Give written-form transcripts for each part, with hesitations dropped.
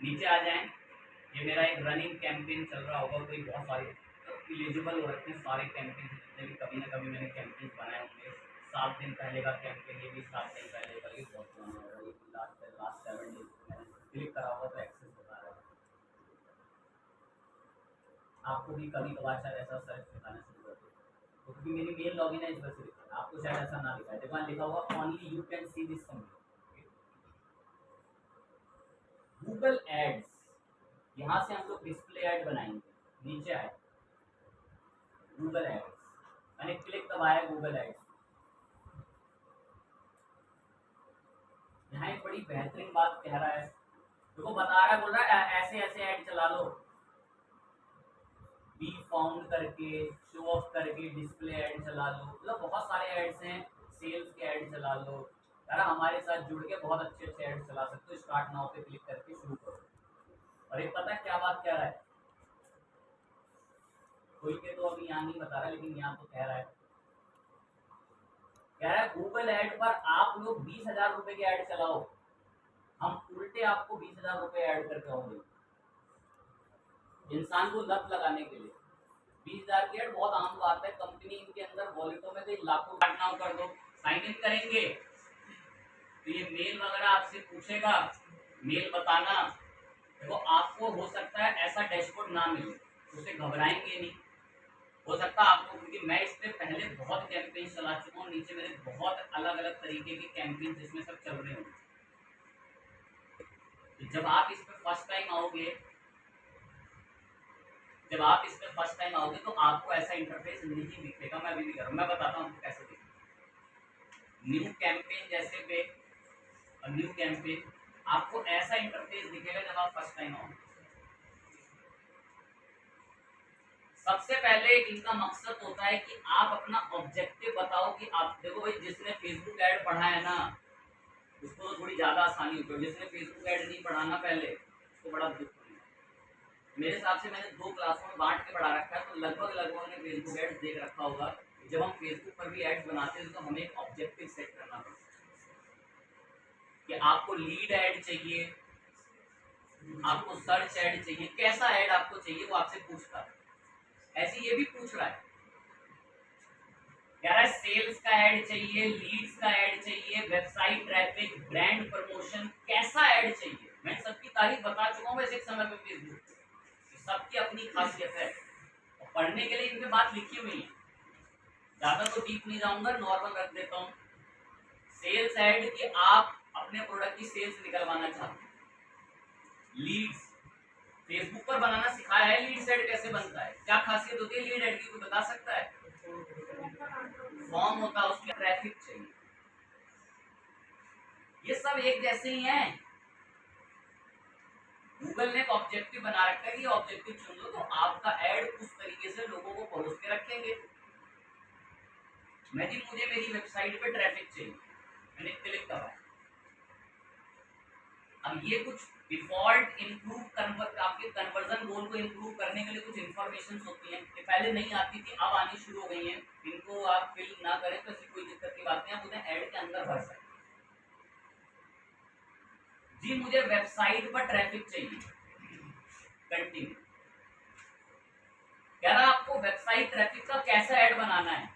नीचे आ जाएं। ये मेरा एक रनिंग कैंपेन चल रहा होगा, कोई बहुत सारे एलिजिबल हो रखे हैं सारे कैंपेन जितने भी कभी ना कभी मैंने कैंपेन बनाए होंगे। 7 दिन पहले का कैंपेन, ये भी 7 दिन पहले का, ये बहुत पुराना होगा, ये लास्ट लास्ट 7 डेज मैंने क्लिक करा हुआ तो एक्सेस बता रहा है। आपको भी कभी कभार शायद ऐसा सर्च दिखाना शुरू कर दे, तो क्योंकि मेरी मेल लॉगिन है इस वजह से दिखा है, आपको शायद ऐसा ना दिखाए। देखो लिखा हुआ only you can see this something. Google ads, यहाँ से हम लोग डिस्प्ले ऐड बनाएंगे। नीचे आए गूगल एड्स, मैंने क्लिक दबाया गूगल एड्स। यहाँ एक बड़ी बेहतरीन बात कह रहा है, देखो बता रहा है, बोल रहा है ऐसे ऐसे ऐड चला लो, बी फाउंड करके, शो ऑफ करके, डिस्प्ले ऐड चला लो, मतलब बहुत सारे ऐड्स हैं, सेल्स के ऐड चला लो। यार हमारे साथ जुड़ के बहुत अच्छे अच्छे ऐड चला सकते हो। स्टार्ट नाउ पे क्लिक करके शुरू करो। और एक पता है क्या बात कह रहा है, कोई के तो अभी यहाँ नहीं बता रहा, लेकिन यहाँ तो कह रहा है, कह रहा है गूगल ऐड पर आप लोग 20,000 रुपए के ऐड चलाओ, हम उल्टे आपको 20,000 रुपए ऐड करके होंगे। इंसान को लत लगाने के लिए 20,000 की ऐड बहुत आम बात है। कंपनी इनके अंदर वॉलेटों में तो लाखों घटनाओं कर दो, साइन इन करेंगे तो ये मेल वगैरह आपसे पूछेगा, मेल बताना। देखो आपको हो सकता है ऐसा डैशबोर्ड ना मिले, उसे घबराएंगे नहीं। हो सकता है आपको, क्योंकि मैं इस पे पहले बहुत कैंपेन चला चुका हूँ, नीचे मेरे बहुत अलग अलग तरीके के कैंपेन जिसमें सब चल रहे होंगे। तो जब आप इस पे फर्स्ट टाइम आओगे, जब आप इस पे फर्स्ट टाइम आओगे तो आपको ऐसा इंटरफेस नहीं दिखेगा। मैं अभी भी कर रहा हूँ, मैं बताता हूँ आपको कैसे दिखेगा। न्यू कैंपेन जैसे पे, न्यू कैंपेन आपको ऐसा इंटरफेस दिखेगा जब आप फर्स्ट टाइम आओगे। सबसे पहले इनका मकसद होता है कि आप अपना ऑब्जेक्टिव बताओ कि आप, देखो भाई जिसने फेसबुक ऐड पढ़ा है ना उसको तो थोड़ी ज्यादा आसानी होती है, जिसने फेसबुक ऐड नहीं पढ़ा ना पहले उसको बड़ा दुख होता है। मेरे हिसाब से मैंने 2 क्लासों में बांट के पढ़ा रखा है, तो लगभग लगभग ने फेसबुक एड्स देख रखा होगा। जब हम फेसबुक पर भी एड्स बनाते हैं तो हमें एक ऑब्जेक्टिव सेट करना पड़ता है कि आपको लीड ऐड चाहिए, आपको सर्च ऐड चाहिए, कैसा ऐड आपको चाहिए वो आपसे पूछता है। ऐसे ये भी पूछ रहा है, कह रहा है सेल्स का ऐड चाहिए, लीड्स का ऐड चाहिए, वेबसाइट ट्रैफिक, ब्रांड प्रमोशन, कैसा ऐड चाहिए। मैं सबकी तारीफ बता चुका हूँ वैसे एक समय पे फेसबुक, सबकी अपनी खासियत है और पढ़ने के लिए इनके बात लिखी हुई है। ज्यादा तो डीप नहीं जाऊंगा, नॉर्मल रख देता हूँ। सेल्स ऐड कि आप अपने प्रोडक्ट की सेल्स निकलवाना चाहते हैं। लीड्स फेसबुक पर बनाना सिखाया है, लीड्स ऐड कैसे बनता है, क्या खासियत होती है लीड ऐड की, कोई बता सकता है? फॉर्म होता है, उसमें ट्रैफिक चाहिए। ये सब एक जैसे ही हैं। गूगल ने एक ऑब्जेक्टिव बना रखा है कि ऑब्जेक्टिव चुन लो तो आपका ऐड उस तरीके से लोगों को परोस के रखेंगे। मैं जी मुझे मेरी वेबसाइट पे ट्रैफिक चाहिए, मैंने क्लिक करा। अब ये कुछ डिफॉल्ट इंप्रूव आपके कन्वर्जन गोल को इंप्रूव करने के लिए कुछ इंफॉर्मेशन होती हैं, ये पहले नहीं आती थी, अब आनी शुरू हो गई हैं। इनको आप फिल ना करें तो ऐसी कोई दिक्कत की बात नहीं, आप उन्हें ऐड के अंदर भर सकते। जी मुझे वेबसाइट पर ट्रैफिक चाहिए, कंटिन्यू। कह रहा आपको वेबसाइट ट्रैफिक का कैसा ऐड बनाना है,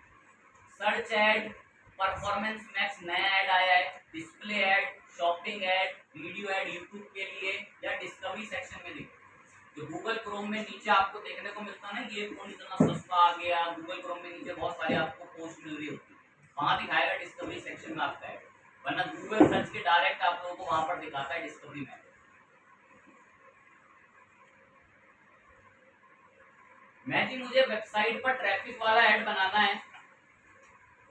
सर्च ऐड, परफॉर्मेंस मैक्स नया ऐड आया है, display ad, shopping add, video add YouTube के लिए, या डिस्कवरी सेक्शन में देखो। जो गूगल क्रोम में नीचे आपको देखने को मिलता है ना, ये फोन इतना सस्ता आ गया, गूगल क्रोम में नीचे बहुत सारी आपको पोस्ट मिल रही होती है, वहां दिखाएगा डिस्कवरी सेक्शन में आपका ऐड, वरना गूगल सर्च के डायरेक्ट आप लोगों को वहां पर दिखाता है डिस्कवरी में। मैं जी मुझे वेबसाइट पर ट्रैफिक वाला ऐड बनाना है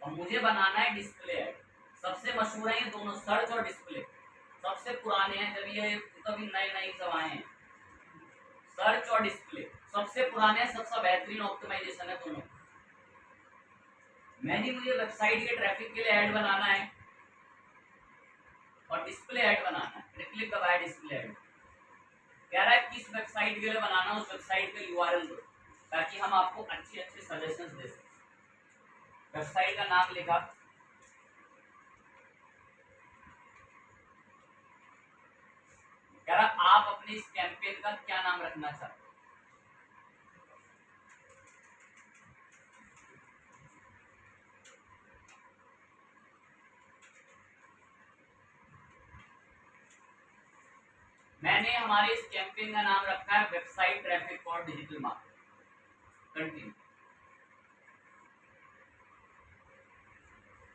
और मुझे बनाना है डिस्प्ले ऐड। सबसे मशहूर है ये दोनों, सर्च और डिस्प्ले। सबसे पुराने हैं, जब ये कभी नए नए सब आए हैं। सर्च और डिस्प्ले सबसे पुराने हैं, सबसे बेहतरीन ऑप्टिमाइजेशन है दोनों। मैं जी मुझे वेबसाइट के ट्रैफिक के लिए ऐड बनाना है और डिस्प्ले ऐड बनाना है, क्लिक दबाया डिस्प्ले ऐड। कह रहा है किस वेबसाइट के लिए बनाना, उस वेबसाइट का यूआरएल दो ताकि हम आपको अच्छे अच्छे सजेशंस दे सकें। वेबसाइट का नाम लिखा, कह रहा आप अपने अपने इस कैंपेन का क्या नाम रखना चाहते हो? मैंने हमारे इस कैंपेन का नाम रखा है website traffic for digital marketing. Continue.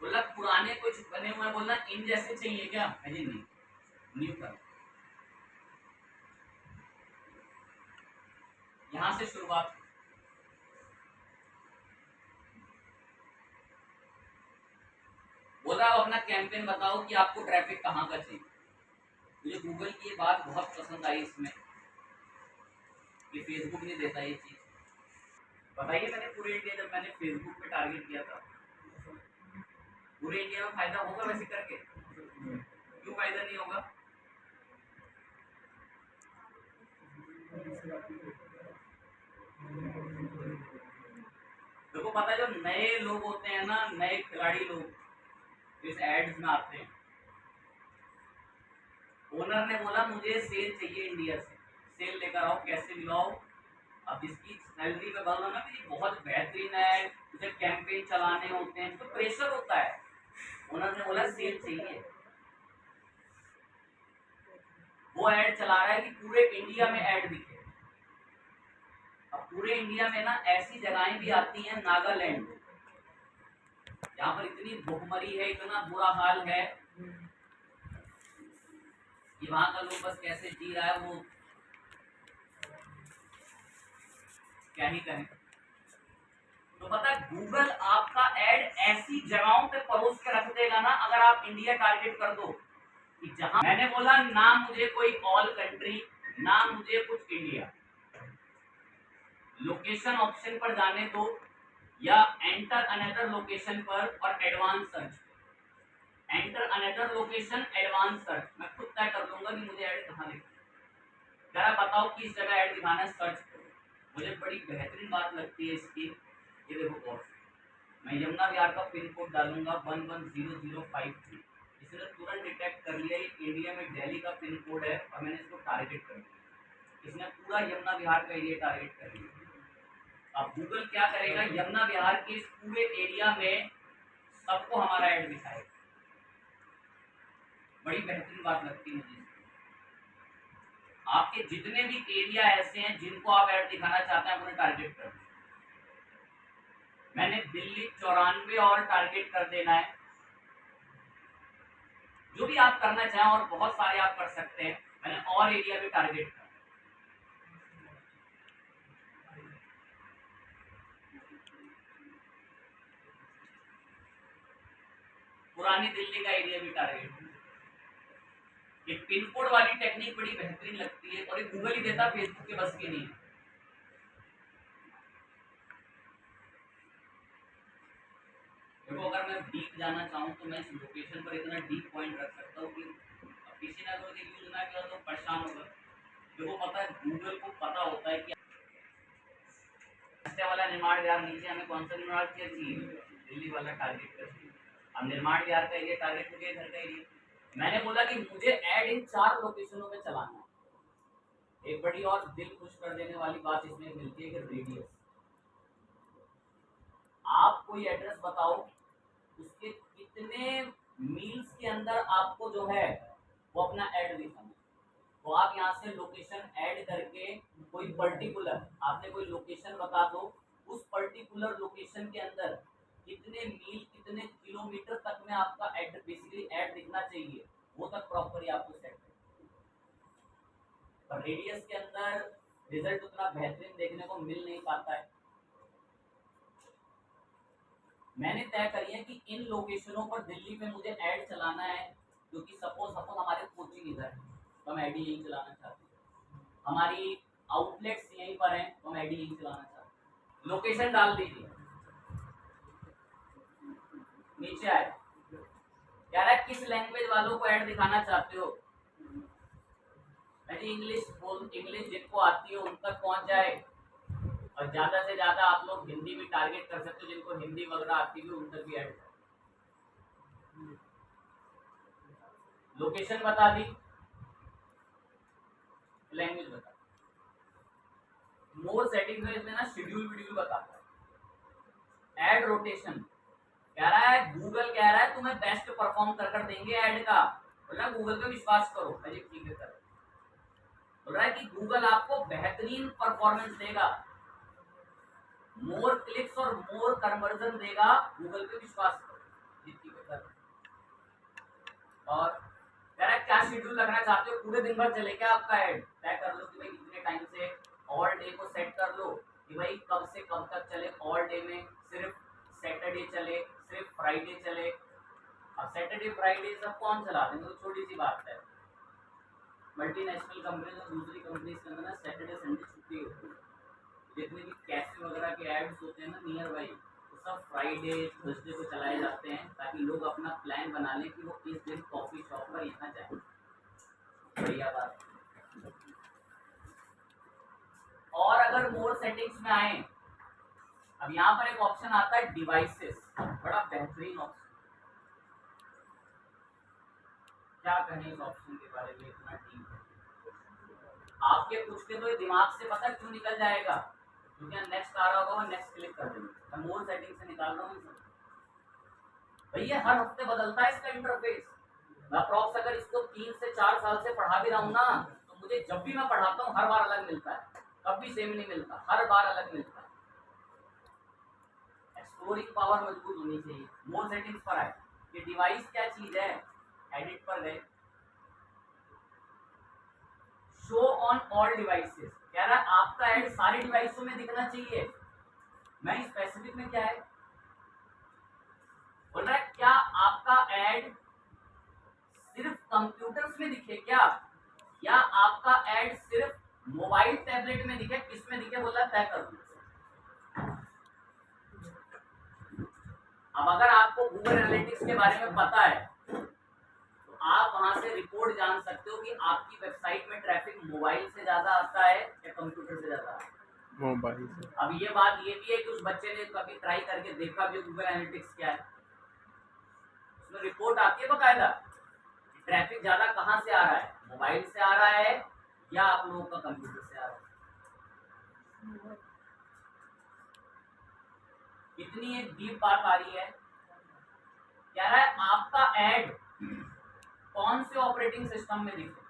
बोला पुराने कुछ बने हुए बोलना इन जैसे चाहिए क्या? नहीं नहीं, न्यू कर। यहां से शुरुआत। बोला अपना कैंपेन बताओ कि आपको ट्रैफिक कहाँ का चाहिए। मुझे गूगल की ये बात बहुत पसंद आई इसमें कि फेसबुक नहीं देता ये चीज। बताइए मैंने पूरे इंडिया जब मैंने फेसबुक पे टारगेट किया था, पूरे इंडिया में फायदा होगा वैसे करके? क्यों फायदा नहीं होगा? देखो पता है जो नए लोग होते हैं ना, नए खिलाड़ी लोग इस एड्स में आते हैं। ओनर ने बोला मुझे सेल चाहिए इंडिया से, सेल लेकर आओ, कैसे मिलाओ। अब इसकी सैलरी पे बोला ना कि बहुत बेहतरीन है, उसे कैंपेन चलाने होते हैं तो प्रेशर होता है। ओनर ने बोला सेल चाहिए। वो ऐड चला रहा है कि पूरे इंडिया में ऐड दिखे। अब पूरे इंडिया में ना ऐसी जगहें भी आती हैं, नागालैंड, यहाँ पर इतनी भूखमरी है, इतना बुरा हाल है कि वहां का लोग बस कैसे जी रहा है वो क्या ही कहें। तो पता है गूगल आपका एड ऐसी जगहों पे परोस के रख देगा ना, अगर आप इंडिया टारगेट कर दो कि जहां मैंने बोला ना मुझे कोई ऑल कंट्री, ना मुझे कुछ इंडिया, लोकेशन ऑप्शन पर जाने दो या एंटर अनदर लोकेशन पर और advance search. Enter another location, advance search, मैं खुद तय कर लूंगा कि मुझे ऐड कहाँ दिखाना। जरा बताओ किस जगह ऐड दिखाना है, सर्च करो। मुझे बड़ी बेहतरीन बात लगती है इसकी, ये देखो बॉस, मैं यमुना विहार का पिन कोड डालूंगा 110053। इसने तुरंत डिटेक्ट कर लिया ये इंडिया में दिल्ली का पिन कोड है और मैंने इसको टारगेट कर दिया। इसने पूरा यमुना विहार का एरिया टारगेट कर लिया। अब गूगल क्या करेगा, यमुना विहार के इस पूरे एरिया में सबको हमारा ऐड दिखाएगा। बड़ी बेहतरीन बात लगती है मुझे। आपके जितने भी एरिया ऐसे हैं जिनको आप ऐड दिखाना चाहते हैं, उन्हें टारगेट कर। मैंने दिल्ली 94 और टारगेट कर देना है। जो भी आप करना चाहें, और बहुत सारे आप कर सकते हैं। मैंने और एरिया भी टारगेट कर। पुरानी दिल्ली का एरिया भी टारगेट। ये पिन कोड वाली टेक्निक बड़ी बेहतरीन लगती है और ये गूगल ही देता, फेसबुक के बस की नहीं है। देखो अगर मैं डीप जाना चाहूँ तो मैं इस लोकेशन पर इतना डीप पॉइंट रख सकता हूँ कि किसी ना कोई यूज ना किया तो परेशान होगा। देखो पता है गूगल को पता होता है कि वाला निर्माण विहार, नीचे हमें कौन सा निर्माण किया चाहिए, दिल्ली वाला टारगेट कर चाहिए। अब निर्माण विहार का एरिया टारगेट हो गया, घर का एरिया। मैंने बोला कि मुझे ऐड इन 4 लोकेशनों में चलाना है। एक बड़ी और दिल खुश कर देने वाली बात इसमें मिलती है कि रेडियस। आप कोई एड्रेस बताओ, उसके कितने मील्स के अंदर आपको जो है वो अपना ऐड दिखाना। तो आप यहाँ से लोकेशन ऐड करके कोई पर्टिकुलर, आपने कोई लोकेशन बता दो, उस पर्टिकुलर लोकेशन के अंदर कितने मील, कितने किलोमीटर तक में आपका ऐड, बेसिकली ऐड दिखना चाहिए, वो तक प्रॉपरली आपको सेट करना। पर रेडियस के अंदर रिजल्ट उतना बेहतरीन देखने को मिल नहीं पाता है। मैंने तय करी है कि इन लोकेशनों पर दिल्ली में मुझे ऐड चलाना है, क्योंकि सपोज हमारे कोचिंग इधर है तो हम ऐड यही चलाना चाहते हैं। हमारी आउटलेट्स यहीं पर हैं तो हम ऐड यही चलाना चाहते हैं। लोकेशन डाल दीजिए, नीचे आए कह रहा है किस लैंग्वेज वालों को ऐड दिखाना चाहते हो। इंग्लिश बोल, इंग्लिश जिनको आती है उन तक पहुंच जाए, और ज्यादा से ज्यादा आप लोग हिंदी भी टारगेट कर सकते हो, जिनको हिंदी वगैरह आती है उन तक भी ऐड। लोकेशन बता दी, लैंग्वेज बताता है। मोर सेटिंग्स में इसमें ना शेड्यूल वीडियो बताता है। ऐड रोटेशन कह रहा है, गूगल कह रहा है तुम्हें बेस्ट परफॉर्म कर कर देंगे ऐड का, बोला गूगल पे विश्वास करो। अरे ठीक है सर, बोल रहा है कि गूगल आपको बेहतरीन परफॉर्मेंस देगा, मोर क्लिक्स और मोर कन्वर्जन देगा, गूगल पे विश्वास करो। ठीक है सर। और कह रहा है क्या शेड्यूल रखना चाहते हो, पूरे दिन भर चले क्या आपका ऐड, तय कर लो कि भाई कितने टाइम से, ऑल डे को सेट कर लो कि भाई कब से कब तक चले, ऑल डे में सिर्फ सैटरडे चले, सिर्फ फ्राइडे चले। अब सैटरडे फ्राइडे सब कौन चला देंगे, तो छोटी सी बात है। मल्टीनेशनल कंपनी और दूसरी कंपनी के अंदर ना सैटरडे संडे छुट्टी होती है। जितने भी कैफे वगैरह के एड्स होते हैं ना नियर बाई, तो सब फ्राइडे थर्सडे को चलाए जाते हैं, ताकि लोग अपना प्लान बना लें कि वो इस दिन कॉफी शॉप पर यहाँ जाए। बढ़िया बात। और अगर मोर सेटिंग्स में आए, अब यहाँ पर एक ऑप्शन आता है डिवाइसेस, बड़ा बेहतरीन ऑप्शन। क्या कहें इस ऑप्शन के बारे में, इतना डीप है। आपके कुछ के तो दिमाग से पता क्यों निकल जाएगा, क्योंकि नेक्स्ट आ रहा होगा, वो नेक्स्ट क्लिक कर देंगे। मैं मोर सेटिंग से निकाल रहा हूँ भैया, हर हफ्ते बदलता है इसका इंटरफेस। मैं अप्रॉक्स अगर इसको 3 से 4 साल से पढ़ा भी रहा हूँ ना, तो मुझे जब भी मैं पढ़ाता हूँ हर बार अलग मिलता है, कभी सेम नहीं मिलता, हर बार अलग मिलता है। एक्सप्लोरिंग पावर मजबूत होनी चाहिए। मोर सेटिंग्स पर आए, ये डिवाइस क्या चीज है, एडिट पर गए, शो ऑन ऑल डिवाइसेस, कह रहा है आपका ऐड सारे डिवाइसों में दिखना चाहिए। मैं स्पेसिफिक में क्या है बोल रहा है, क्या आपका ऐड सिर्फ कंप्यूटर्स में दिखे क्या, या आपका ऐड सिर्फ मोबाइल टैबलेट में दिखे, किसमें दिखे, बोला तय कर दो। अब अगर आपको गूगल एनालिटिक्स के बारे में पता है, तो आप वहां से रिपोर्ट जान सकते हो कि आपकी वेबसाइट में ट्रैफिक मोबाइल से ज्यादा आता है या कंप्यूटर से ज्यादा आता है। मोबाइल से। अब ये बात ये भी है कि उस बच्चे ने कभी ट्राई करके देखा भी गूगल एनालिटिक्स क्या है, उसमें रिपोर्ट आती है बकायदा, ट्रैफिक ज्यादा कहाँ से आ रहा है, मोबाइल से आ रहा है या आप लोगों का कंप्यूटर से आ रहा है। कितनी एक डीप बात आ रही है। कह रहा है आपका ऐड कौन से ऑपरेटिंग सिस्टम में दिखे,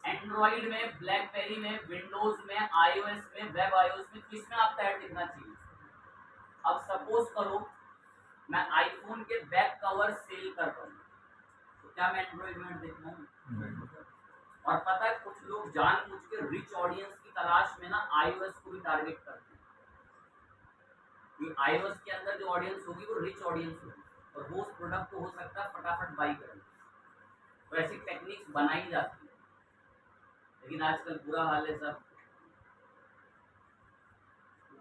एंड्रॉइड में, ब्लैकबेरी में, विंडोज में, आईओएस में, वेब आईओएस में, किसमें आपका ऐड दिखना चाहिए। अब सपोज करो मैं आईफोन के बैक कवर सेल कर रहा हूँ, तो क्या मैं एंड्रॉइड में देखना हूँ। और पता है कुछ लोग जानबूझ के रिच ऑडियंस की तलाश में ना आईओएस को भी टारगेट करते हैं, कि आईओएस के अंदर जो ऑडियंस होगी वो रिच ऑडियंस होगी, और वो उस प्रोडक्ट को हो सकता है फटाफट बाई करें। तो ऐसी टेक्निक्स बनाई जाती है, लेकिन आजकल बुरा हाल है, सब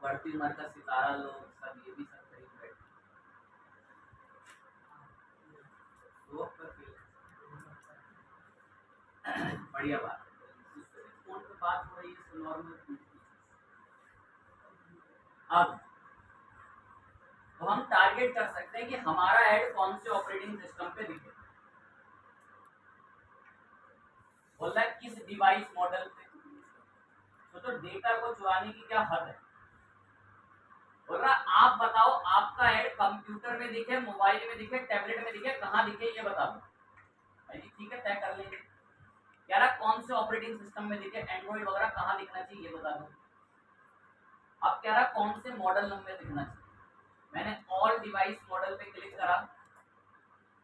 बढ़ती उम्र का सितारा लोग सब ये भी सब खरीद बैठे। बढ़िया बात है, फोन पे बात हो रही है नॉर्मल। अब तो हम टारगेट कर सकते हैं कि हमारा ऐड कौन से ऑपरेटिंग सिस्टम पे दिखे, बोल रहा है किस डिवाइस मॉडल पे। तो डेटा को चुराने की क्या हद है, बोल रहा आप बताओ आपका ऐड कंप्यूटर में दिखे, मोबाइल में दिखे, टैबलेट में दिखे, कहाँ दिखे ये बता दो। ठीक है तय कर लेंगे। कह रहा कौन से ऑपरेटिंग सिस्टम में दिखे, एंड्रॉइड वगैरह कहाँ दिखना चाहिए ये बता दो। अब कह रहा कौन से मॉडल नंबर दिखना चाहिए, मैंने ऑल डिवाइस मॉडल पे क्लिक करा,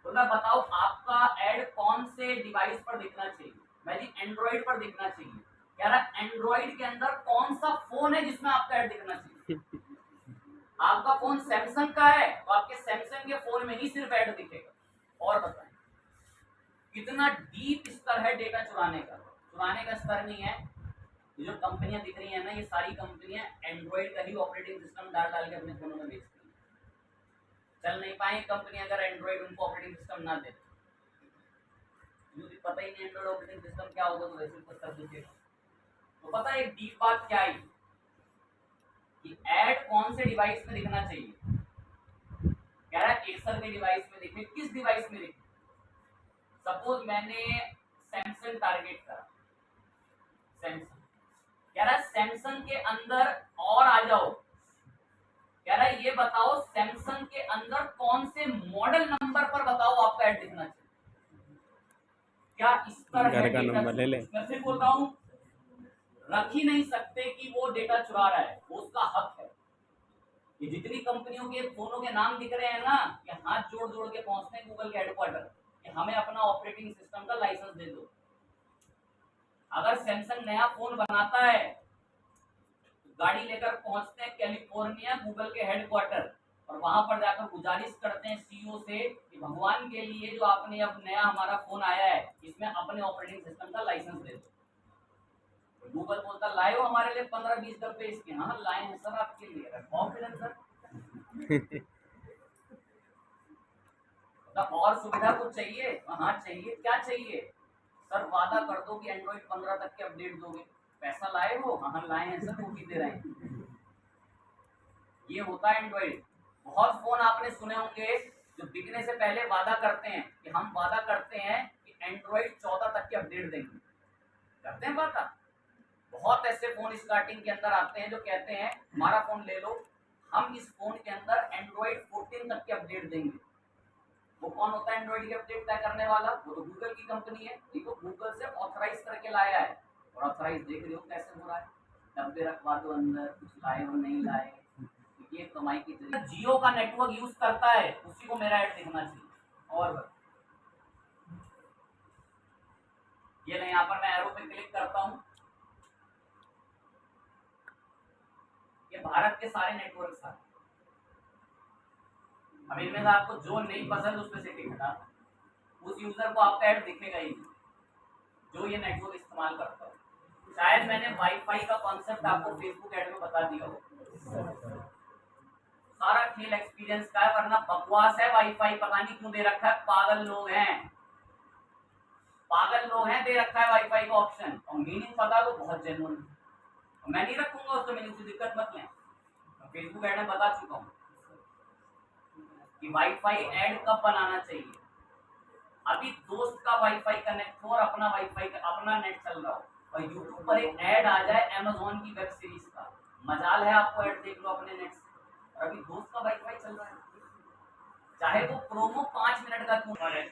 बोला बताओ आपका ऐड कौन से डिवाइस पर दिखना चाहिए, मैं जी एंड्रॉइड पर दिखना चाहिए। कह रहा एंड्रॉइड के अंदर कौन सा फोन है जिसमें आपका ऐड दिखना चाहिए। आपका फोन सैमसंग का है तो आपके सैमसंग के फोन में ही सिर्फ ऐड दिखेगा। और बताएं कितना डीप स्तर है डेटा चुराने का। चुराने का स्तर नहीं है, ये जो कंपनियां दिख रही है ना, ये सारी कंपनियां एंड्रॉइड का ही ऑपरेटिंग सिस्टम डाल डाल के अपने फोनों में बेचती हैं। चल नहीं पाएंगे कंपनी अगर एंड्रॉइड उनको ऑपरेटिंग सिस्टम ना दे, मुझे पता ही नहीं एंड्रॉइड ऑपरेटिंग सिस्टम क्या होगा, तो वैसे कुछ कर दीजिएगा। तो पता है एक डीप बात क्या आई कि ऐड कौन से डिवाइस में दिखना चाहिए। कह रहा है एसर के डिवाइस में दिखे, किस डिवाइस में दिखे। सपोज मैंने सैमसंग टारगेट करा, सैमसंग कह रहा है सैमसंग के अंदर और आ जाओ, कह रहा है ये बताओ सैमसंग के अंदर कौन से मॉडल नंबर पर बताओ आपका ऐड दिखना चाहिए, क्या इस पर घर का नंबर ले ले। मैं फिर बोल रहा हूँ, रख ही नहीं सकते कि वो डेटा चुरा रहा है, वो उसका हक है। ये जितनी कंपनियों के फोनों के नाम दिख रहे हैं ना, ये हाथ जोड़ जोड़ के पहुंचते हैं गूगल के हेडक्वार्टर कि हमें अपना ऑपरेटिंग सिस्टम का लाइसेंस दे दो। अगर सैमसंग नया फोन बनाता है तो गाड़ी लेकर पहुंचते हैं कैलिफोर्निया गूगल के हेडक्वार्टर और वहां पर जाकर गुजारिश करते हैं सीईओ से कि भगवान के लिए जो आपने अब नया हमारा फोन आया है इसमें अपने ऑपरेटिंग सिस्टम का लाइसेंस दे दो। गूगल बोलता लाए हो हमारे लिए 15-20 डब्बे इसके, हाँ लाए हैं सर आपके लिए, रखवाओ फिर अंदर। और सुविधा कुछ चाहिए? हाँ चाहिए, क्या चाहिए सर? वादा कर दो कि एंड्रॉइड 15 तक के अपडेट दोगे। पैसा लाए हो? हाँ लाए हैं सर, वो भी दे रहे हैं। ये होता है एंड्रॉइड। बहुत फोन आपने सुने होंगे जो बिकने से पहले वादा करते हैं कि हम वादा करते हैं कि एंड्रॉइड 14 तक के अपडेट देंगे, करते हैं वादा। बहुत ऐसे फोन स्टार्टिंग के अंदर आते हैं जो कहते हैं हमारा फोन ले लो, हम इस फोन के अंदर एंड्रॉइड 14 तक के अपडेट देंगे। वो कौन होता है एंड्रॉइड के अपडेट तय करने वाला? वो तो गूगल की कंपनी है, ये तो गूगल से ऑथराइज करके लाया है। और ऑथराइज देख रहे हो कैसे हो रहा है, डब्बे रखवा दो अंदर, कुछ लाए हो नहीं लाए, ये कमाई की तरीका। जियो का नेटवर्क यूज करता है उसी को मेरा ऐड दिखना चाहिए। और ये नहीं, यहाँ पर मैं एरो पे क्लिक करता हूँ, ये भारत के सारे नेटवर्क सारे। अब इनमें से आपको जो नहीं पसंद उस पर सेटिंग हटा, उस यूजर को आपका ऐड दिखेगा ही जो ये नेटवर्क इस्तेमाल करता हो। शायद मैंने वाईफाई का कॉन्सेप्ट आपको फेसबुक ऐड में बता दिया हो, सारा खेल एक्सपीरियंस का है, वरना बकवास है वाईफाई, पता नहीं क्यों दे रखा है, पागल लोग हैं, पागल लोग हैं, दे रखा है वाईफाई का ऑप्शन और मीनिंग पता तो बहुत जेन्युइन है। मैं नहीं रखूंगा उसको मीनिंग से, दिक्कत मत लें, फेसबुक ऐड में बता चुका हूँ कि वाईफाई ऐड कब बनाना चाहिए। अभी दोस्त का वाईफाई कनेक्ट हो और अपना वाईफाई अपना नेट चल रहा हो और यूट्यूब पर एक ऐड आ जाए अमेज़न की वेब सीरीज का, मजाल है आपको ऐड देख लो अपने नेट से। और अभी दोस्त का वाईफाई चल रहा है, चाहे वो प्रोमो 5 मिनट का क्यों है,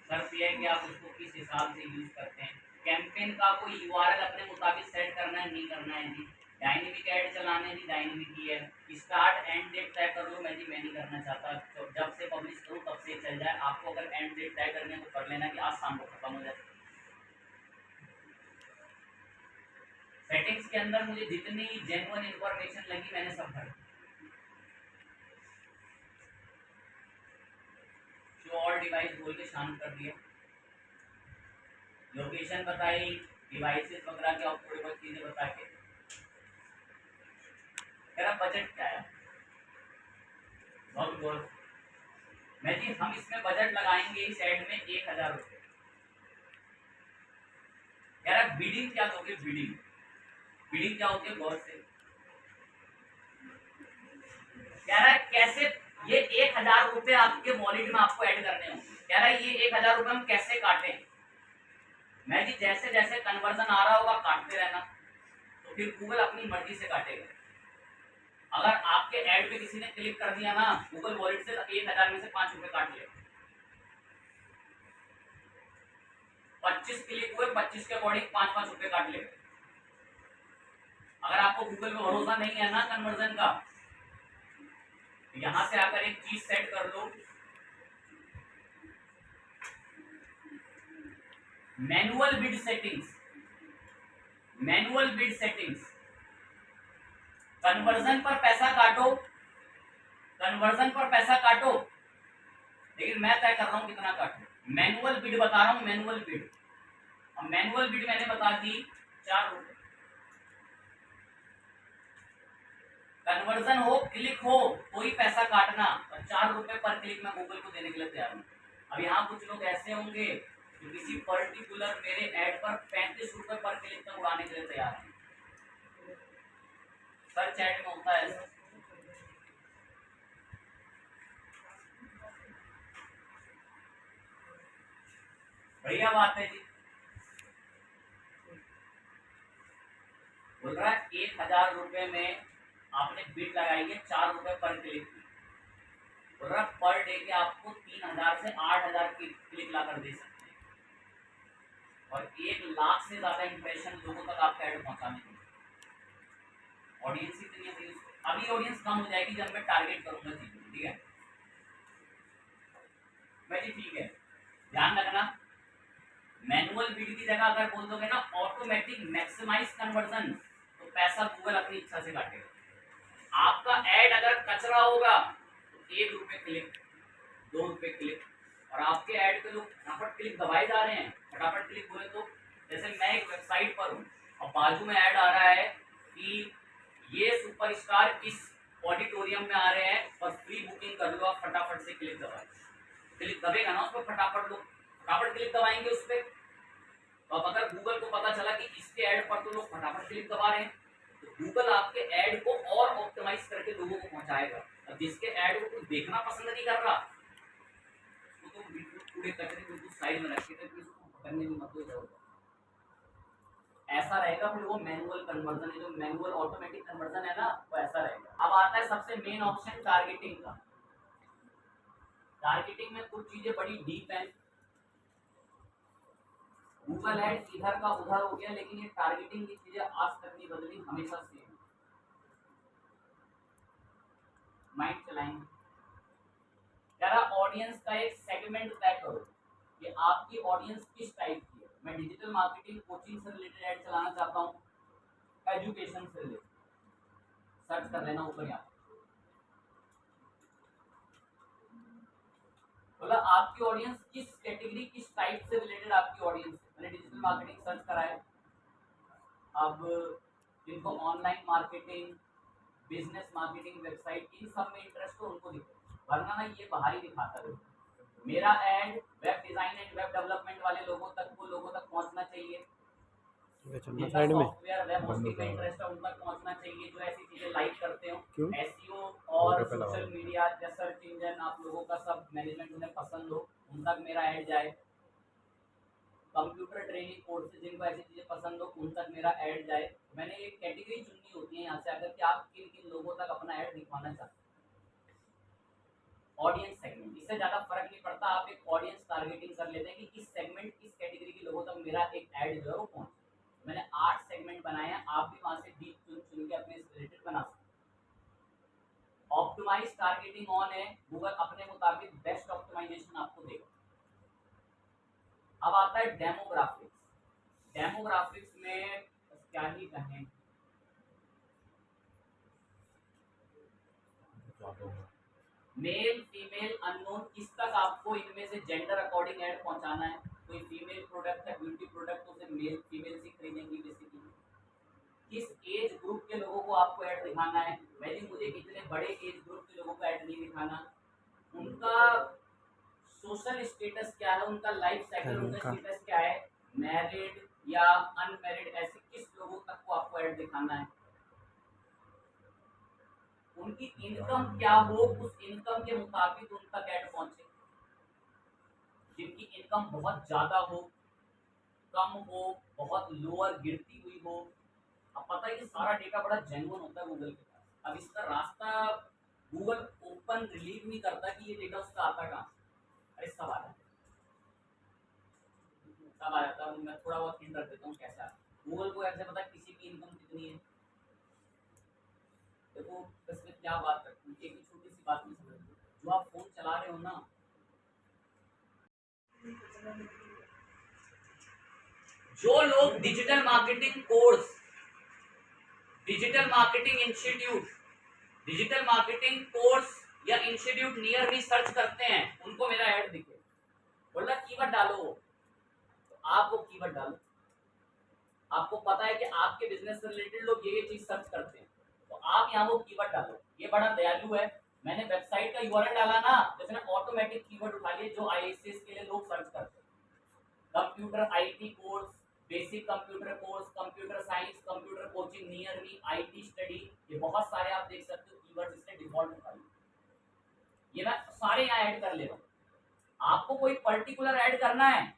शर्त यह है कि आप उसको किस हिसाब से यूज करते हैं। कैंपेन का कोई यूआरएल अपने मुताबिक सेट करना है, नहीं करना है जी। डायनेमिक ऐड चलाने जी, डायनेमिक ही है। स्टार्ट एंड डेट तय कर लो, मैं जी मैं नहीं करना चाहता, तो जब से पब्लिश करूँ तब से चल जाए। आपको अगर एंड डेट तय करनी है तो कर लेना कि आज शाम को खत्म हो जाए। सेटिंग्स के अंदर मुझे जितनी जेन्युइन इंफॉर्मेशन लगी मैंने सब भर, शो ऑल डिवाइस बोल के शांत कर दिया, लोकेशन बताई, डिवाइसेस वगैरह की और थोड़ी बहुत चीजें बता के। मेरा बजट क्या है? बहुत बहुत मैं जी, हम इसमें बजट लगाएंगे इस ऐड में 1000 रुपये। कह रहा बिडिंग क्या दोगे? बिडिंग, बिडिंग क्या होती है गौर से। कह रहा है कैसे ये 1000 रुपये आपके वॉलेट में आपको ऐड करने होंगे। कह रहा है ये 1000 रुपये हम कैसे काटें? मैं जी जैसे जैसे कन्वर्जन आ रहा होगा काटते रहना, तो फिर गूगल अपनी मर्जी से काटेगा। अगर आपके ऐड पे किसी ने क्लिक कर दिया ना गूगल वॉलेट से, 1000 में से 5 रुपए काट ले। 25 क्लिक हुए, 25 के अकॉर्डिंग 5-5 रुपए काट ले। अगर आपको गूगल पे भरोसा नहीं है ना कन्वर्जन का, तो यहां से आकर एक चीज सेट कर दो, manual bid settings. Manual bid settings, conversion पर पैसा काटो, कन्वर्जन पर पैसा काटो, लेकिन मैं तय कर रहा हूं कितना काटो। मैनुअल बिड बता रहा हूं, मैनुअल बिड। अब मैनुअल बिड मैंने बता दी 4 रुपए। कन्वर्जन हो, क्लिक हो, कोई पैसा काटना, और 4 रुपए पर क्लिक मैं गूगल को देने के लिए तैयार हूं। अब यहाँ कुछ लोग ऐसे होंगे जो किसी पर्टिकुलर मेरे ऐड पर 35 रुपए पर क्लिक तक उड़ाने के लिए तैयार है। सर्च ऐड में होता है, बढ़िया बात है जी। बोल रहा है 1000 रुपए में आपने बिड लगाई है 4 रुपए पर क्लिक की। बोल रहा है पर डे के आपको 3000 से 8000 क्लिक ला कर दे सकते हैं और 1 लाख से ज्यादा इंप्रेशन लोगों तक आपका ऐड पहुंचाने के लिए। ऑडियंस इतनी है भाई, अभी ऑडियंस कम हो जाएगी जब मैं टारगेट करूंगा चीजों को, ठीक है भाई जी, ठीक है। ध्यान रखना, मैनुअल बिड की जगह अगर बोल दोगे ना ऑटोमेटिक मैक्सिमाइज कन्वर्जन, तो पैसा गूगल अपनी इच्छा से काटेगा। आपका ऐड अगर कचरा होगा तो 1 रुपए क्लिक, 2 रुपए क्लिक, और आपके ऐड पे लोग फटाफट क्लिक दबाए जा रहे हैं। फटाफट क्लिक बोले तो जैसे मैं एक वेबसाइट पर हूँ और बाजू में ऐड आ रहा है कि ये सुपरस्टार इस ऑडिटोरियम में आ रहे हैं और फ्री बुकिंग कर लो, आप फटाफट से क्लिक दबाए। क्लिक दबेगा ना उस पर, फटाफट लोग फटाफट क्लिक दबाएंगे उस पर। तो अब अगर गूगल को पता चला कि इसके ऐड पर तो लोग फटाफट क्लिक दबा रहे हैं, तो गूगल आपके ऐड को और ऑप्टिमाइज करके लोगों को पहुंचाएगा। अब जिसके ऐड को कोई देखना पसंद नहीं कर रहा, उसको तो बिल्कुल पूरे कचरे बिल्कुल साइड में रखे थे, उसको पकड़ने में मत दो। ऐसा रहेगा फिर वो मैनुअल कन्वर्जन है, जो मैनुअल ऑटोमेटिक कन्वर्जन है ना, वो ऐसा रहेगा। अब आता है सबसे मेन ऑप्शन टारगेटिंग का। टारगेटिंग में कुछ चीजें बड़ी डीप हैं। गूगल एड इधर का उधर हो गया, लेकिन ये टारगेटिंग की चीजें आज तक नहीं बदली, हमेशा सेम। माइंड चलाएंगे जरा, ऑडियंस का एक सेगमेंट तय करो कि आपकी ऑडियंस किस टाइप की है। मैं डिजिटल मार्केटिंग कोचिंग से रिलेटेड ऐड चलाना चाहता हूँ, एजुकेशन से रिलेटेड, सर्च कर लेना ऊपर यहाँ। बोला आपकी ऑडियंस किस कैटेगरी किस टाइप से रिलेटेड आपकी ऑडियंस है। मैंने डिजिटल मार्केटिंग सर्च करा है। अब जिनको online marketing, business marketing, website, इन सब में इंटरेस्ट हो उनको दिखो, वरना ना ये बाहर ही दिखाता है। मेरा add web design and web development वाले लोगों तक पहुंचना चाहिए, जिनका सॉफ्टवेयर वेब होस्टिंग में इंटरेस्ट है उन तक पहुंचना चाहिए, जो ऐसी चीजें लाइक करते हो, एसईओ और सोशल मीडिया या सर्च इंजन आप लोगों का सब मैनेजमेंट उन्हें पसंद हो, उन तक मेरा ऐड जाए। कंप्यूटर ट्रेनिंग कोर्सेज जिनको ऐसी चीजें पसंद हो उन तक मेरा ऐड जाए। मैंने एक कैटेगरी चुननी होती है यहाँ से आकर कि आप किन किन लोगों तक अपना ऐड दिखवाना चाहते हैं। ऑडियंस सेगमेंट, इससे ज्यादा फर्क नहीं पड़ता, आप एक ऑडियंस टारगेटिंग कर लेते हैं कि किस सेगमेंट किस कैटेगरी के लोगों तक मेरा एक ऐड जो है वो पहुंचे। मैंने 8 सेगमेंट बनाए हैं, आप भी वहां से 20 चुन के अपने रिलेटेड बना सकते हैं। ऑप्टिमाइज टारगेटिंग ऑन है, गूगल अपने मुताबिक बेस्ट ऑप्टिमाइजेशन आपको देगा। अब आता है डेमोग्राफिक्स। डेमोग्राफिक्स में क्या ही कहें, मेल फीमेल अननोन, किस तक आपको इनमें से जेंडर अकॉर्डिंग ऐड पहुंचाना है। कोई फीमेल प्रोडक्ट है, ब्यूटी प्रोडक्ट, तो उसे मेल फीमेल से खरीदेंगे बेसिकली। किस एज ग्रुप के लोगों को आपको ऐड दिखाना है। वैसे मुझे इतने बड़े एज ग्रुप के लोगों को ऐड नहीं दिखाना। उनका सोशल स्टेटस क्या है, उनका लाइफ साइकिल, उनका स्टेटस क्या है, मैरिड या अनमैरिड, ऐसे किस लोगों तक को आपको ऐड दिखाना है। उनकी इनकम क्या हो, उस इनकम के मुताबिक उन तक ऐड पहुंचे। जिनकी इनकम बहुत ज्यादा हो, कम हो, बहुत लोअर गिरती हुई हो। अब पता है कि सारा डेटा बड़ा जेन्युइन होता है गूगल के पास। अब इसका रास्ता गूगल ओपन रिलीव नहीं करता कि ये डेटा उसका आता कहाँ से। अरे सब आ जाता है। मैं थोड़ा बहुत हिंट रख देता हूँ कैसा। गूगल को ऐसे पता है किसी की इनकम कितनी है। देखो इसमें क्या बात करती है, एक ही छोटी सी बात में समझ लो। जो आप फोन चला रहे हो ना, जो लोग digital marketing course, digital marketing institute, digital marketing course या इंस्टीट्यूट नियर मी सर्च करते हैं, उनको मेरा ऐड दिखे। बोला कीवर्ड डालो, तो आप वो कीवर्ड डालो। आपको पता है कि आपके बिजनेस से रिलेटेड लोग ये चीज सर्च करते हैं, तो आप यहाँ वो कीवर्ड डालो। ये बड़ा दयालु है। मैंने वेबसाइट का यूआरएल डाला ना, तो इसने ऑटोमेटिक कीवर्ड उठा लिए जो आईएसएस के लिए लोग सर्च करते हैं। Computer IT course, basic computer course, computer science, computer coaching near me, IT study, ये बहुत सारे आप देख सकते हो कीवर्ड्स इसने डिफॉल्ट उठा लिए। ये मैं सारे यहाँ ऐड कर ले रहा हूँ। आपको कोई पर्टिकुलर ऐड करना है,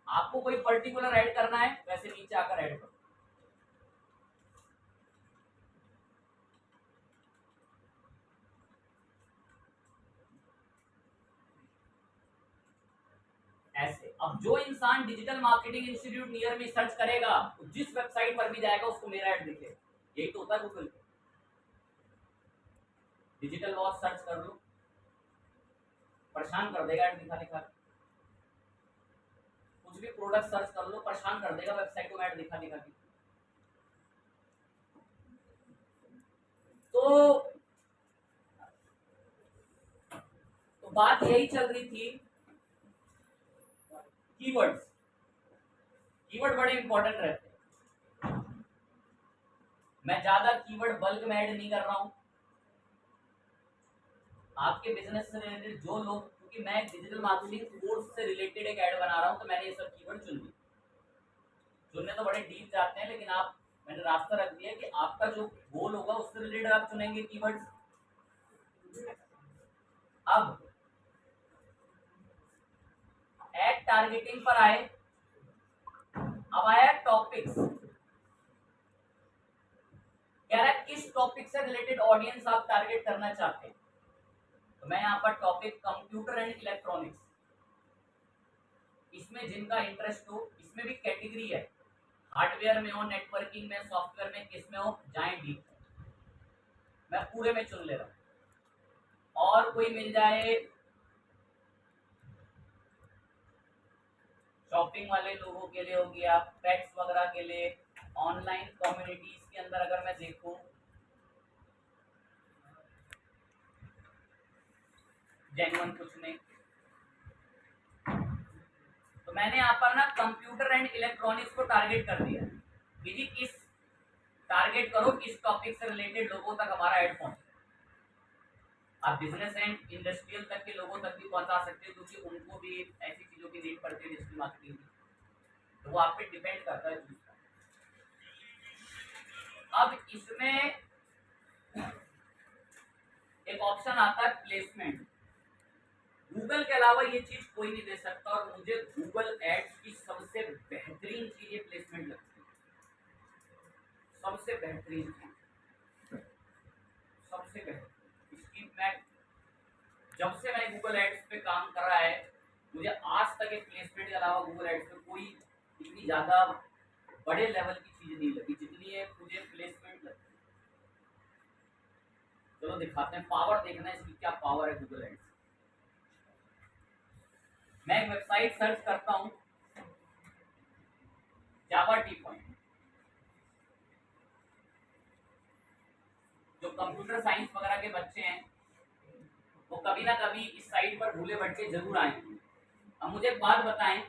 आपको कोई पर्टिकुलर ऐड करना है, वैसे नीचे आकर ऐड करो। अब जो इंसान डिजिटल मार्केटिंग इंस्टीट्यूट नियर में सर्च करेगा, तो जिस वेबसाइट पर भी जाएगा उसको मेरा ऐड दिखेगा। यही तो होता है गूगल पे। डिजिटल वॉच सर्च कर लो, परेशान कर देगा ऐड दिखा दिखा के। कुछ भी प्रोडक्ट सर्च कर लो, परेशान कर देगा वेबसाइट को ऐड दिखा दिखा के। तो बात यही चल रही थी, कीवर्ड्स। कीवर्ड बड़े इंपॉर्टेंट रहते हैं। मैं ज्यादा कीवर्ड बल्क में ऐड नहीं कर रहा हूं। आपके बिजनेस से रिलेटेड जो लोग, क्योंकि मैं डिजिटल मार्केटिंग कोर्स से रिलेटेड एक ऐड बना रहा हूं, तो मैंने ये सब कीवर्ड चुन लिए। चुनने तो बड़े डीप जाते हैं, लेकिन आप, मैंने रास्ता रख दिया कि आपका जो गोल होगा उससे रिलेटेड आप चुनेंगे कीवर्ड्स। अब एड टारगेटिंग पर आए। अब आया टॉपिक्स। कह रहा है किस टॉपिक से रिलेटेड ऑडियंस आप टारगेट करना चाहते हैं। तो मैं यहाँ पर टॉपिक कंप्यूटर एंड इलेक्ट्रॉनिक्स, इसमें जिनका इंटरेस्ट हो, इसमें भी कैटेगरी है, हार्डवेयर में हो, नेटवर्किंग में, सॉफ्टवेयर में, किस में हो, जाए डीप। मैं पूरे में चुन ले रहा हूं। और कोई मिल जाए शॉपिंग वाले लोगों के लिए हो गया, पेट्स वगैरह के लिए, ऑनलाइन कम्युनिटीज के अंदर अगर मैं देखूं, जेन्युइन कुछ नहीं। तो मैंने यहाँ पर ना कंप्यूटर एंड इलेक्ट्रॉनिक्स को टारगेट कर दिया कि जी किस टारगेट करो, किस टॉपिक से रिलेटेड लोगों तक हमारा एड पहुंचे। आप बिजनेस एंड इंडस्ट्रियल तक के लोगों तक भी पहुंचा सकते हो, क्योंकि उनको भी ऐसी चीजों की नीड पड़ती है डिजिटल मार्केटिंग की। तो वो आप पे डिपेंड करता है चीज का। अब इसमें एक ऑप्शन आता है प्लेसमेंट। गूगल के अलावा ये चीज कोई नहीं दे सकता, और मुझे गूगल एड्स की सबसे बेहतरीन चीज ये प्लेसमेंट लगती है। सबसे बेहतरीन चीज, सबसे बेहतरीन इसकी। मैं जब से मैं गूगल एड्स पे काम कर रहा है, मुझे आज तक एक प्लेसमेंट के अलावा गूगल एड्स पे कोई इतनी ज्यादा बड़े लेवल की चीज नहीं लगी जितनी है मुझे प्लेसमेंट लगती है। चलो दिखाते हैं, पावर देखना है इसकी क्या पावर है गूगल एड्स। मैं एक वेबसाइट सर्च करता हूं, जावा टी पॉइंट। जो कंप्यूटर साइंस वगैरह के बच्चे हैं वो कभी ना कभी इस साइट पर भूले भटके जरूर आएंगे। अब मुझे एक बात बताएं,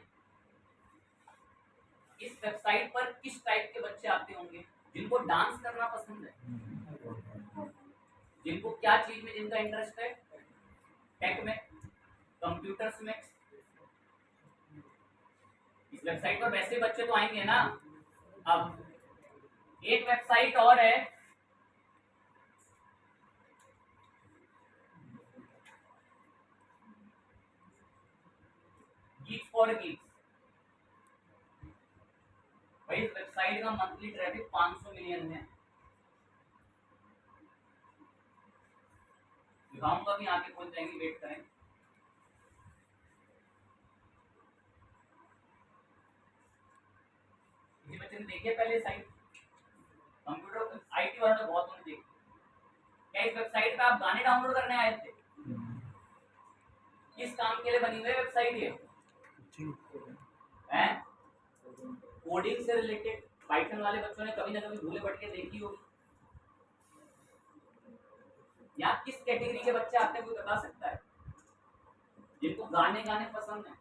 इस वेबसाइट पर किस टाइप के बच्चे आते होंगे? जिनको डांस करना पसंद है, जिनको क्या चीज में जिनका इंटरेस्ट है, टेक में, कंप्यूटर्स में। इस वेबसाइट पर वैसे बच्चे तो आएंगे ना। अब एक वेबसाइट और है, गीक्स फॉर गीक्स। भाई इस वेबसाइट का मंथली ट्रैफिक 500 मिलियन है। दिखाऊंगा भी, आके पहुंच जाएंगे, वेट करें। किसी बच्चे ने देखी है पहले साइट? कंप्यूटर आईटी वाला तो बहुत लोग देखी। क्या इस वेबसाइट पे आप गाने डाउनलोड करने आए थे? किस काम के लिए बनी हुई है वेबसाइट ये? हैं? कोडिंग से रिलेटेड। पाइथन वाले बच्चों ने कभी ना कभी भूले भटके देखी होगी। यहाँ किस कैटेगरी के बच्चे आते हैं कोई बता सकता है? जिनको गाने गाने पसंद है।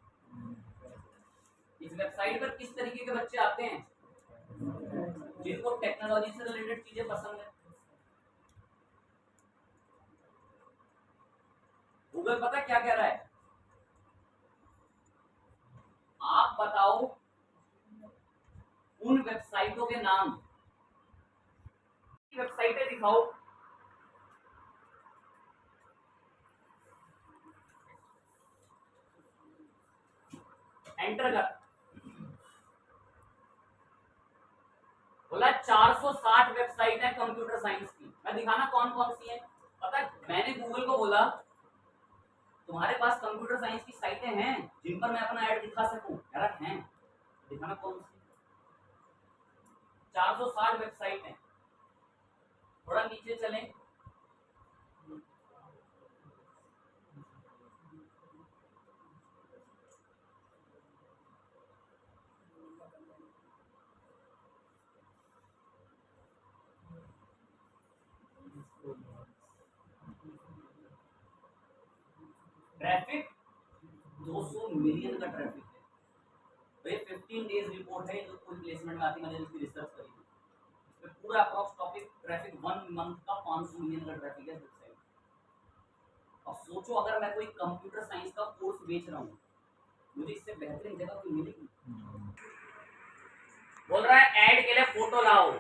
इस वेबसाइट पर किस तरीके के बच्चे आते हैं? जिनको टेक्नोलॉजी से रिलेटेड चीजें पसंद है। गूगल पता क्या कह रहा है? आप बताओ उन वेबसाइटों के नाम, वेबसाइटें दिखाओ एंटर कर। बोला 460 वेबसाइट है कंप्यूटर साइंस की। मैं दिखाना कौन कौन सी है। पता है मैंने गूगल को बोला तुम्हारे पास कंप्यूटर साइंस की साइटें हैं जिन पर मैं अपना ऐड दिखा सकूं? 11 हैं, दिखाना कौन सी? 460 वेबसाइट है। थोड़ा नीचे चलें, ट्रैफिक 200 मिलियन का ट्रैफिक है। तो ये 15 डेज रिपोर्ट है जो कोई प्लेसमेंट में आती है, मैंने इसकी रिसर्च करी है। इसमें पूरा अप्रॉक्स टॉपिक ट्रैफिक 1 मंथ का 500 मिलियन का ट्रैफिक है वेबसाइट। अब सोचो अगर मैं कोई कंप्यूटर साइंस का कोर्स बेच रहा हूँ, मुझे इससे बेहतरीन जगह कोई मिलेगी? बोल रहा है ऐड के लिए फोटो लाओ।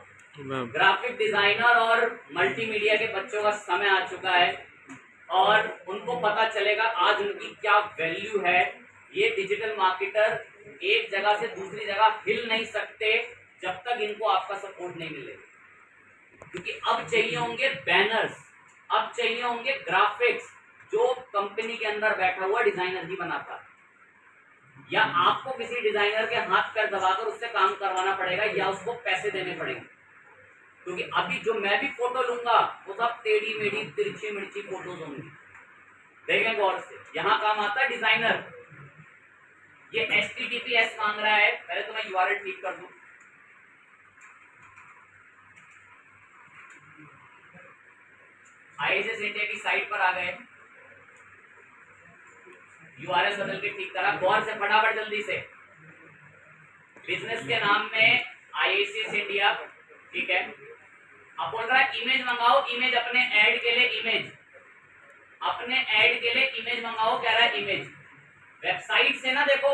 ग्राफिक डिजाइनर और मल्टीमीडिया के बच्चों का समय आ चुका है और उनको पता चलेगा आज उनकी क्या वैल्यू है। ये डिजिटल मार्केटर एक जगह से दूसरी जगह हिल नहीं सकते जब तक इनको आपका सपोर्ट नहीं मिलेगा, क्योंकि अब चाहिए होंगे बैनर्स, अब चाहिए होंगे ग्राफिक्स जो कंपनी के अंदर बैठा हुआ डिजाइनर ही बनाता, या आपको किसी डिजाइनर के हाथ पैर दबाकर उससे काम करवाना पड़ेगा या उसको पैसे देने पड़ेंगे। क्योंकि अभी जो मैं भी फोटो लूंगा वो सब टेढ़ी मेढ़ी तिरछी मिर्ची फोटोज होंगी। देखें गौर से, यहाँ काम आता है डिजाइनर। ये HTTPS मांग रहा है, पहले तो मैं URL ठीक कर दूं। ISS इंडिया की साइट पर आ गए, URL बदल के ठीक करा। गौर से फटाफट जल्दी से, बिजनेस के नाम में ISS इंडिया, ठीक है। अब बोल रहा है इमेज मंगाओ, इमेज अपने ऐड के लिए, इमेज अपने ऐड के लिए इमेज मंगाओ, कह रहा है इमेज वेबसाइट से ना। देखो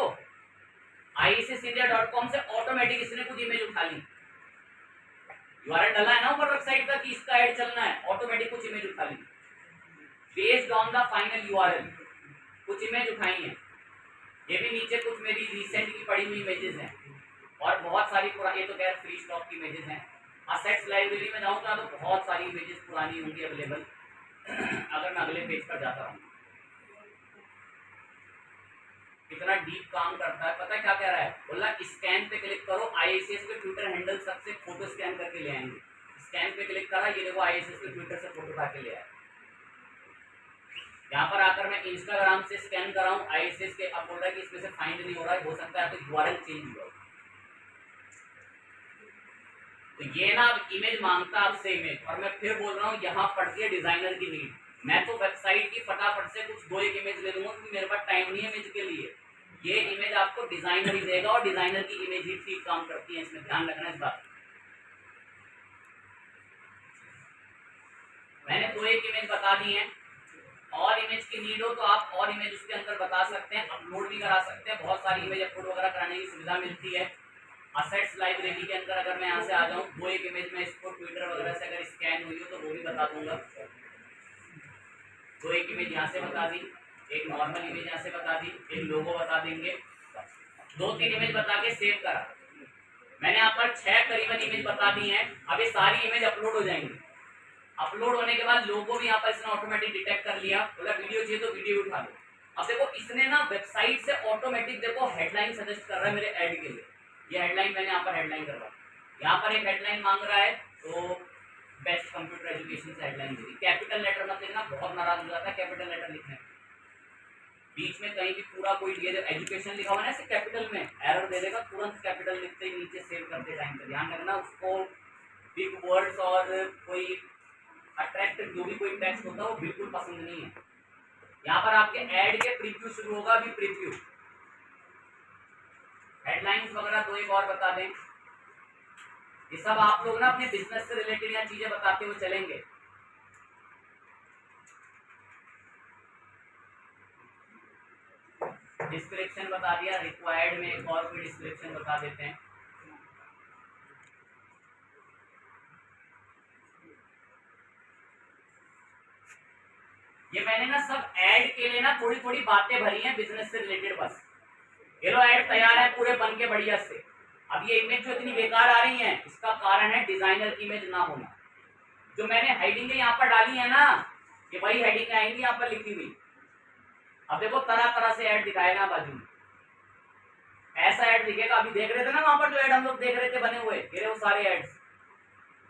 ISSindia.com से ऑटोमेटिक इसने कुछ इमेज उठा ली, URL डाला है ना ऊपर वेबसाइट का कि इसका ऐड चलना है, ऑटोमेटिक कुछ इमेज उठा ली based on the final URL, कुछ इमेज उठाई है। ये भी नीचे कुछ मेरी रिसेंट की पड़ी हुई इमेजेस हैं और बहुत सारी पुरानी, ये तो खैर फ्री स्टॉक की इमेजेस हैं। असेट्स लाइब्रेरी में जाऊँ तो बहुत सारी इमेजेस पुरानी होंगी अवेलेबल। अगर मैं अगले पेज पर जाता हूँ, कितना डीप काम करता है, पता है क्या कह रहा है? बोला स्कैन पे क्लिक करो, ISS के ट्विटर हैंडल सबसे फोटो स्कैन करके ले आएंगे। स्कैन पे क्लिक करा, ये देखो ISS के ट्विटर से फोटो उठा के ले आया। यहाँ पर आकर मैं इंस्टाग्राम से स्कैन कर रहा हूँ ISS के, अब बोल रहा है कि इसमें से फाइंड नहीं हो रहा है, हो सकता है तो URL चेंज हुआ। तो ये ना अब इमेज मांगता आपसे इमेज, और मैं फिर बोल रहा हूँ यहाँ पड़ती है डिजाइनर की नीड। मैं तो वेबसाइट की फटाफट से कुछ 2-1 इमेज ले लूंगा क्योंकि मेरे पास टाइम नहीं है इमेज के लिए। ये इमेज आपको डिजाइनर ही देगा और डिजाइनर की इमेज ही ठीक काम करती है, इसमें ध्यान रखना इस बात। मैंने 2-1 इमेज बता दी है, और इमेज की नीड हो तो आप और इमेज उसके अंदर बता सकते हैं, अपलोड भी करा सकते हैं। बहुत सारी इमेज अपलोड वगैरह कराने की सुविधा मिलती है। असेट्स लाइब्रेरी के अंदर अगर मैं यहाँ से आ जाऊँ, 2-1 इमेज में इसको ट्विटर वगैरह से अगर स्कैन हुई हो तो वो भी बता दूंगा। 2-1 इमेज यहाँ से बता दी, एक नॉर्मल इमेज यहाँ से बता दी, एक लोगो बता देंगे, 2-3 इमेज बता के सेव करा। मैंने यहाँ पर 6 करीबन इमेज बता दी हैं। अब ये सारी इमेज अपलोड हो जाएंगी। अपलोड होने के बाद लोगो भी यहाँ पर इसने ऑटोमेटिक डिटेक्ट कर लिया, बोला वीडियो चाहिए तो वीडियो उठा लो। अब देखो इसने ना वेबसाइट से ऑटोमेटिक देखो हेडलाइन सजेस्ट कर रहा है मेरे ऐड के लिए। ये हेडलाइन मैंने यहाँ पर हेडलाइन करवा, यहाँ पर एक हेडलाइन मांग रहा है तो बेस्ट कंप्यूटर एजुकेशन से हेडलाइन दे दी। कैपिटल लेटर मत लिखना, बहुत नाराज हो जाता है कैपिटल लेटर लिखने। बीच में कहीं भी पूरा कोई एजुकेशन लिखा हुआ है ऐसे कैपिटल में एरर दे देगा, तुरंत कैपिटल लिखते ही नीचे सेव करते टाइम पर ध्यान रखना। उसको बिग वर्ड्स और कोई अट्रैक्टिव जो भी कोई टेक्स्ट होता है वो बिल्कुल पसंद नहीं है। यहाँ पर आपके ऐड के प्रीव्यू शुरू होगा, अभी प्रीव्यू हेडलाइंस वगैरह 2-1 और बता दें। ये सब आप लोग ना अपने बिजनेस से रिलेटेड या चीजें बताते हुए चलेंगे। डिस्क्रिप्शन बता दिया, रिक्वायर्ड में एक और कोई डिस्क्रिप्शन बता देते हैं। ये मैंने ना सब ऐड के लिए ना थोड़ी थोड़ी बातें भरी हैं बिजनेस से रिलेटेड बस। ये लो ऐड तैयार है पूरे बन के बढ़िया से। अब ये इमेज जो इतनी बेकार आ रही है इसका कारण है डिजाइनर की इमेज ना होना। जो मैंने हेडिंग यहाँ पर डाली है ना, ये वही हेडिंग आएंगी यहाँ पर लिखी हुई। अब देखो तरह तरह से ऐड दिखाएगा बाजू में, ऐसा ऐड दिखेगा। अभी देख रहे थे ना वहां पर जो ऐड हम लोग देख रहे थे बने हुए, ये वो सारे ऐड्स।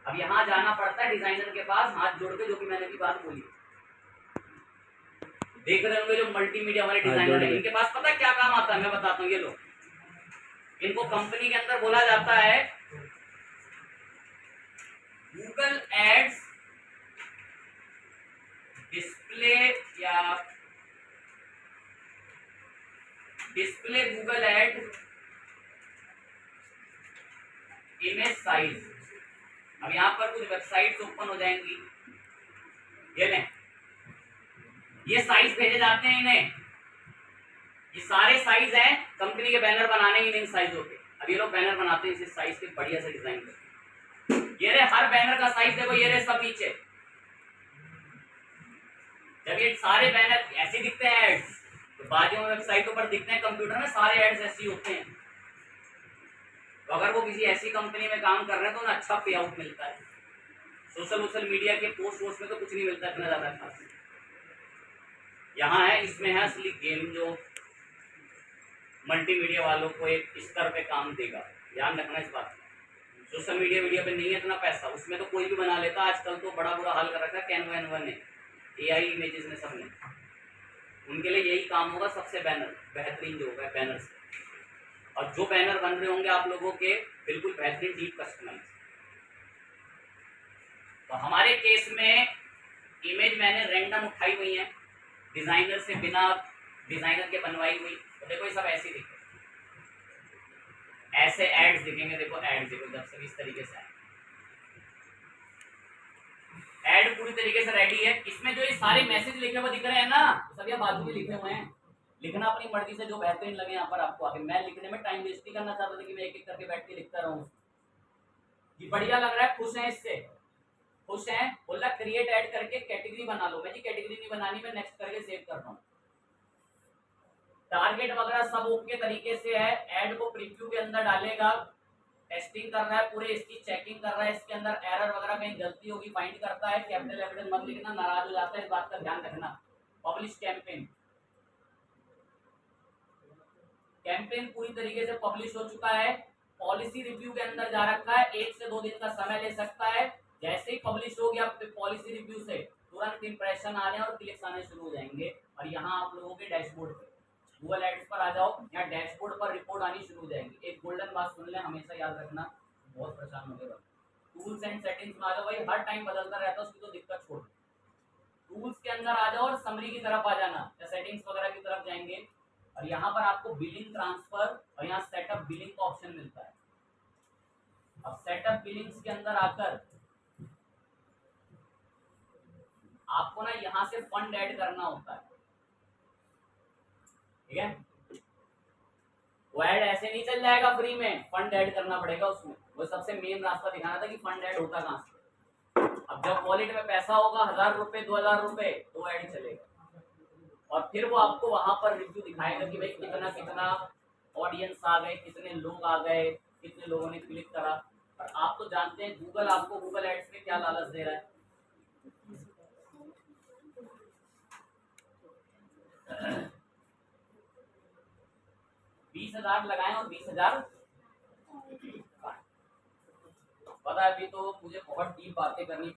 अब यहाँ जाना पड़ता है डिजाइनर के पास हाथ जोड़ के, जो कि मैंने भी बात बोली। देख रहे होंगे जो मल्टीमीडिया वाले डिजाइनर है, इनके पास पता है क्या काम आता है, मैं बताता हूँ। ये लोग, इनको कंपनी के अंदर बोला जाता है गूगल एड्स डिस्प्ले या display Google ad image size. अब यहाँ पर कुछ वेबसाइट्स ओपन हो जाएंगी, ये लें, ये साइज भेजे जाते हैं इन्हें। ये सारे साइज हैं कंपनी के बैनर बनाने के, इन साइजों के। अब ये लोग बैनर बनाते हैं इस साइज के बढ़िया से डिजाइन करके। ये रहे हर बैनर का साइज, देखो ये रहे सब नीचे। जब ये सारे बैनर ऐसे दिखते हैं एड्स, तो बाजू में वेबसाइटों पर दिखते हैं, कंप्यूटर में सारे एड्स ऐसे ही होते हैं। तो अगर वो किसी ऐसी कंपनी में काम कर रहे हैं तो उन्हें अच्छा पे आउट मिलता है। सोशल मीडिया के पोस्ट वोस्ट में तो कुछ नहीं मिलता इतना ज्यादा खास। यहाँ है, इसमें है असली गेम जो मल्टीमीडिया वालों को एक स्तर पे काम देगा। ध्यान रखना इस बात में। सोशल मीडिया वीडियो पे नहीं है इतना पैसा, उसमें तो कोई भी बना लेता। आजकल तो बड़ा बुरा हाल कर रखा है कैनवा एनवा ने, AI इमेजेस ने, सबने। उनके लिए यही काम होगा, सबसे बैनर बेहतरीन जो होगा बैनर से। और जो बैनर बन रहे होंगे आप लोगों के बिल्कुल बेहतरीन डीप कस्टमाइज। तो हमारे केस में इमेज मैंने रैंडम उठाई हुई है डिजाइनर से, बिना डिजाइनर के बनवाई हुई। तो देखो ये सब ऐसे दिखे, ऐसे एड्स दिखेंगे। देखो एड्स देखो जब सब इस तरीके से ऐड पूरी तरीके से रेडी है। इसमें जो ये सारे मैसेज लिखे हुए दिख रहे हैं ना, सब यहाँ बाजू में लिखे हुए हैं। लिखना अपनी मर्जी से जो बेहतरीन लगे यहाँ पर आपको आके। मैं लिखने में टाइम वेस्ट नहीं करना चाहता था कि मैं एक एक करके बैठ के लिखता रहूं। ये बढ़िया लग रहा है, खुश है इससे, खुश है। बोला क्रिएट ऐड करके कैटेगरी बना लो। मैं जी कैटेगरी नहीं बनानी, मैं नेक्स्ट करके सेव कर रहा हूँ। टारगेट वगैरह सब ओके तरीके से है। ऐड को प्रीव्यू के अंदर डालेगा, टेस्टिंग कर रहा है पूरे, इसकी चेकिंग कर रहा है। इसके अंदर एरर वगैरह कहीं गलती होगी फाइंड करता है। कैपिटल एविडेंस मत लिखना, नाराज हो जाता है, इस बात का ध्यान रखना। पब्लिश कैंपेन, कैंपेन पूरी तरीके से पब्लिश हो चुका है। पॉलिसी रिव्यू के अंदर जा रखा है, 1 से 2 दिन का समय ले सकता है। जैसे ही पब्लिश हो गया पॉलिसी रिव्यू से तुरंत इंप्रेशन आने और क्लिक्स आने शुरू हो जाएंगे। और यहाँ आप लोगों के डैशबोर्ड पे, गूगल एड्स पर आ जाओ, यहाँ डैशबोर्ड पर रिपोर्ट आनी शुरू हो जाएगी। एक गोल्डन बात सुन ले, हमेशा याद रखना, बहुत परेशान हो गए। टूल्स एंड सेटिंग्स में आ जाओ भाई, हर टाइम बदलता रहता है, उसकी तो दिक्कत छोड़। टूल्स के अंदर आ जाओ और समरी की तरफ आ जाना, या सेटिंग्स वगैरह की तरफ जाएंगे। और यहाँ पर आपको बिलिंग ट्रांसफर और यहाँ सेटअप बिलिंग का ऑप्शन मिलता है। अब सेटअप बिलिंग्स के अंदर आकर आपको ना यहाँ से फंड ऐड करना होता है, ठीक है। वो ऐड ऐसे नहीं चल जाएगा फ्री में, फंड ऐड करना पड़ेगा उसमें। वो सबसे मेन रास्ता दिखाना था कि फंड ऐड होता कहाँ से। अब जब वॉलेट में पैसा होगा 1000 रुपए 2000 रुपए, तो ऐड चलेगा। और फिर वो आपको वहां पर रिव्यू दिखाएगा कि भाई कितना कितना ऑडियंस आ गए, कितने लोग आ गए, कितने लोगों ने क्लिक करा। और आप तो जानते हैं गूगल आपको गूगल एड्स में क्या लालच दे रहा है। 20,000 लगाएं और 20,000। पता है अभी तो मुझे बहुत डीप बातें करनी